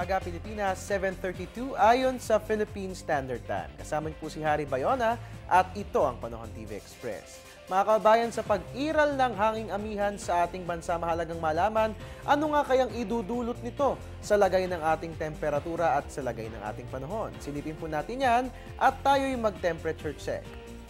umaga, Pilipinas, 7:32 ayon sa Philippine Standard Time. Kasama niyo po si Harry Bayona at ito ang Panahon TV Express. Mga kabayan, sa pag-iral ng hanging amihan sa ating bansa, mahalagang malaman ano nga kayang idudulot nito sa lagay ng ating temperatura at sa lagay ng ating panahon. Silipin po natin yan at tayo'y mag-temperature check.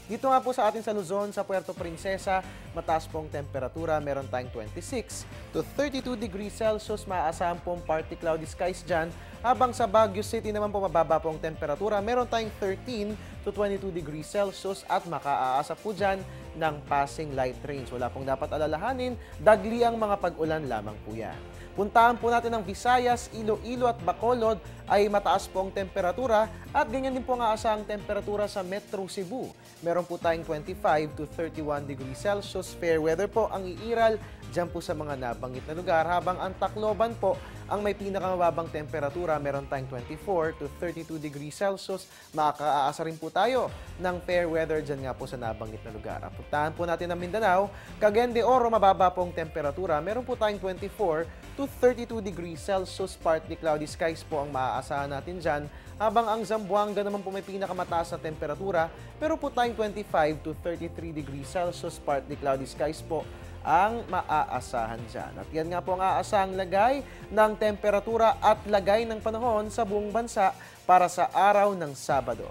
Dito nga po sa atin sa Luzon, sa Puerto Princesa, mataas pong temperatura. Meron tayong 26 to 32 degrees Celsius. Maaasahan pong partly cloudy skies dyan. Habang sa Baguio City naman po mababa pong temperatura. Meron tayong 13 to 22 degrees Celsius at makaaasa po dyan ng passing light rains. Wala pong dapat alalahanin. Dagli ang mga pag-ulan lamang po yan. Puntahan po natin ang Visayas, Iloilo at Bacolod ay mataas pong temperatura at ganyan din po ang aasahang temperatura sa Metro Cebu. Meron po tayong 25 to 31 degrees Celsius. Fair weather po ang iiral dyan po sa mga nabanggit na lugar. Habang ang Tacloban po ang may pinakamababang temperatura, meron tayong 24 to 32 degrees Celsius. Makakaasa rin po tayo ng fair weather dyan nga po sa nabanggit na lugar. Puntahan po natin ang Mindanao, Cagayan de Oro, mababa pong temperatura. Meron po tayong 24 to 32 degrees Celsius. Partly cloudy skies po ang maaasahan natin dyan. Habang ang Zamboanga naman po may pinakamataas na temperatura, meron po tayong 25 to 33 degrees Celsius. Partly cloudy skies po ang maaasahan dyan. At yan nga po ang aasahang lagay ng temperatura at lagay ng panahon sa buong bansa para sa araw ng Sabado.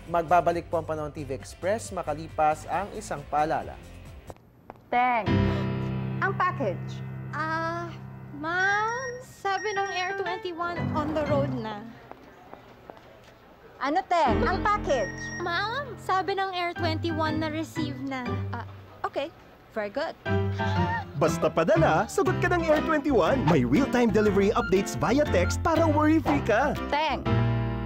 Magbabalik po ang Panahon TV Express makalipas ang isang paalala. Teng, ang package. Ma'am, sabi ng Air 21 on the road na. Ano, Teng? Ang package. Ma'am, sabi ng Air 21 na receive na. Okay, very good. Basta padala, sagot ka ng Air 21. May real-time delivery updates via text para worry-free ka. Teng,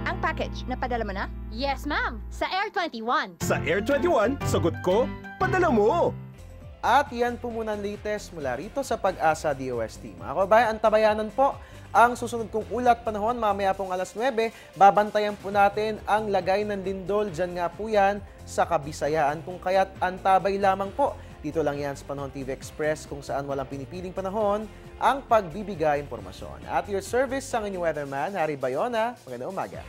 ang package, napadala mo na? Yes, ma'am, sa Air 21. Sa Air 21, sagot ko, padala mo. At yan po muna ang latest mula rito sa Pag-asa DOST. Mga kabayan, antabayanan po ang susunod kong ulat panahon. Mamaya pong alas 9, babantayan po natin ang lagay ng lindol. Diyan nga po yan sa Kabisayaan. Kung kaya't antabay lamang po. Dito lang yan sa Panahon TV Express kung saan walang pinipiling panahon ang pagbibigay impormasyon. At your service, ang inyong weatherman, Harry Bayona. Magandang umaga.